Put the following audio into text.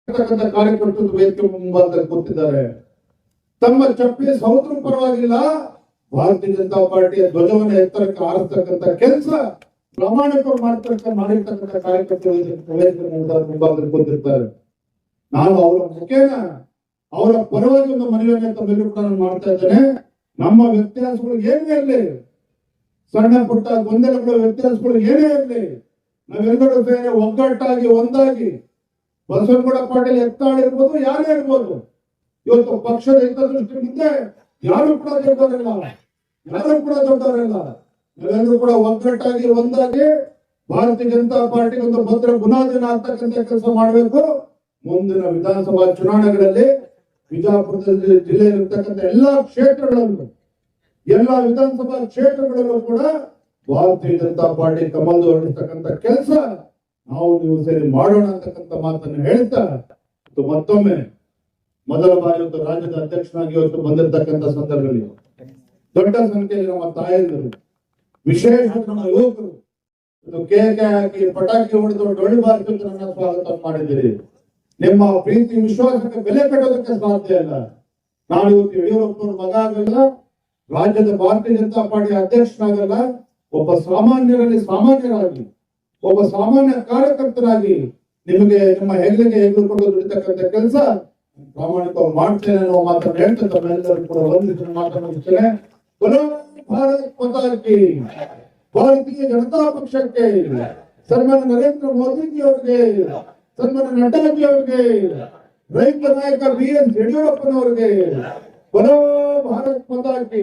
ಕಾರ್ಯಕರ್ತರು ವೇದಿಕೆ ಮುಂಭಾಗದಲ್ಲಿ ಕೂತಿದ್ದಾರೆ. ತಮ್ಮ ಚಪ್ಪಲಿ ಸಹೋದರ ಪರವಾಗಿಲ್ಲ, ಭಾರತೀಯ ಜನತಾ ಪಾರ್ಟಿಯ ಧ್ವಜವನ್ನು ಎತ್ತರಕ್ಕೆ ಆರಿಸ್ತಕ್ಕಂಥ ಕೆಲಸ ಪ್ರಾಮಾಣಿಕವಾಗಿ ಮಾಡಿರ್ತಕ್ಕಂಥ ಕಾರ್ಯಕರ್ತರು ವೇದಿಕೆ ಮುಂಭಾಗದಲ್ಲಿ ಕೂತಿರ್ತಾರೆ. ನಾನು ಅವರ ಮುಖೇನ ಅವರ ಪರವಾಗಿ ಒಂದು ಮನವಿಯನ್ನು ತಮ್ಮೆಲ್ಲರೂ ಕೂಡ ನಾನು ಮಾಡ್ತಾ ಇದ್ದೇನೆ. ನಮ್ಮ ವ್ಯತ್ಯಾಸಗಳು ಏನೇ ಇರಲಿ, ಸಣ್ಣ ಪುಟ್ಟ ಗೊಂದಲಗಳ ವ್ಯತ್ಯಾಸಗಳು ಏನೇ ಇರಲಿ, ನಾವೆಲ್ಲರೂ ಸೇರಿ ಒಗ್ಗಟ್ಟಾಗಿ ಒಂದಾಗಿ ಬಸವನಗೌಡ ಪಾಟೀಲ್ ಎತ್ತಾಳ್ ಇರ್ಬೋದು, ಯಾರೇ ಇರ್ಬೋದು, ಇವತ್ತು ಪಕ್ಷದ ಹಿತದೃಷ್ಟಿಯಿಂದ ಯಾರು ಕೂಡ ದೊಡ್ಡವರಿಲ್ಲ, ನಾವೆಲ್ಲರೂ ಕೂಡ ಒಗ್ಗಟ್ಟಾಗಿ ಒಂದಾಗಿ ಭಾರತೀಯ ಜನತಾ ಪಾರ್ಟಿ ಒಂದು ಭದ್ರ ಬುನಾದಿನ ಆಗ್ತಕ್ಕಂಥ ಕೆಲಸ ಮಾಡಬೇಕು. ಮುಂದಿನ ವಿಧಾನಸಭಾ ಚುನಾವಣೆಗಳಲ್ಲಿ ಬಿಜಾಪುರದಲ್ಲಿ ಜಿಲ್ಲೆಯಲ್ಲಿರ್ತಕ್ಕಂಥ ಎಲ್ಲಾ ವಿಧಾನಸಭಾ ಕ್ಷೇತ್ರಗಳಲ್ಲೂ ಕೂಡ ಭಾರತೀಯ ಜನತಾ ಪಾರ್ಟಿ ಕಮಲ್ ಹೊರಡಿಸ್ತಕ್ಕಂಥ ಕೆಲಸ ನೀವು ಸೇರಿ ಮಾಡೋಣ ಅಂತಕ್ಕಂಥ ಮಾತನ್ನು ಹೇಳ್ತಾ, ಮತ್ತೊಮ್ಮೆ ಮೊದಲ ಬಾರಿ ರಾಜ್ಯದ ಅಧ್ಯಕ್ಷನಾಗಿ ಇವತ್ತು ಬಂದಿರತಕ್ಕಂಥ ಸಂದರ್ಭದಲ್ಲಿ ದೊಡ್ಡ ಸಂಖ್ಯೆಯಲ್ಲಿ ನಮ್ಮ ತಾಯಂದಿರು, ವಿಶೇಷ ನಮ್ಮ ಯುವಕರು ಕೇಕೆ ಹಾಕಿ ಪಟಾಕಿ ಹೊಡೆದು ಡೊಳ್ಳು ಬಾರಿಸಿ ನನ್ನ ಸ್ವಾಗತ ಮಾಡಿದ್ದೀರಿ. ನಿಮ್ಮ ಪ್ರೀತಿ ವಿಶ್ವಾಸಕ್ಕೆ ಬೆಲೆ ಕಟ್ಟೋದಕ್ಕೆ ಸಾಧ್ಯ ಇಲ್ಲ. ನಾನು ಇವತ್ತು ಯಡಿಯೂರಪ್ಪನ ಮಗ ಆಗಲ್ಲ, ರಾಜ್ಯದ ಭಾರತೀಯ ಜನತಾ ಪಾರ್ಟಿ ಅಧ್ಯಕ್ಷನಾಗಲ್ಲ, ಒಬ್ಬ ಸಾಮಾನ್ಯರಾಗಿ ಒಬ್ಬ ಸಾಮಾನ್ಯ ಕಾರ್ಯಕರ್ತರಾಗಿ ನಿಮಗೆ ನಿಮ್ಮ ಹೆಗ್ಲಿಗೆ ಹೆಗ್ಲು ದುಡಿತಕ್ಕಂಥ ಕೆಲಸ ಪ್ರಾಮಾಣಿಕವಾಗಿ ಮಾಡ್ತೇನೆ ಅನ್ನೋ ಮಾತನ್ನು ಹೇಳ್ತಾ ತಮ್ಮೆಲ್ಲರೂ ಕೂಡ ವಂದಿಸಿ ಮಾತನಾಡುತ್ತೇನೆ. ಭಾರತೀಯ ಜನತಾ ಪಕ್ಷಕ್ಕೆ, ಸನ್ಮಾನ್ಯ ನರೇಂದ್ರ ಮೋದಿಜಿ ಅವರಿಗೆ, ಸನ್ಮಾನ್ಯ ನಡ್ಡಾಜಿ ಅವರಿಗೆ, ರೈತ ನಾಯಕ BS ಯಡಿಯೂರಪ್ಪನವರಿಗೆ, ಭಾರತ್ ಮಾತಾ ಕಿ.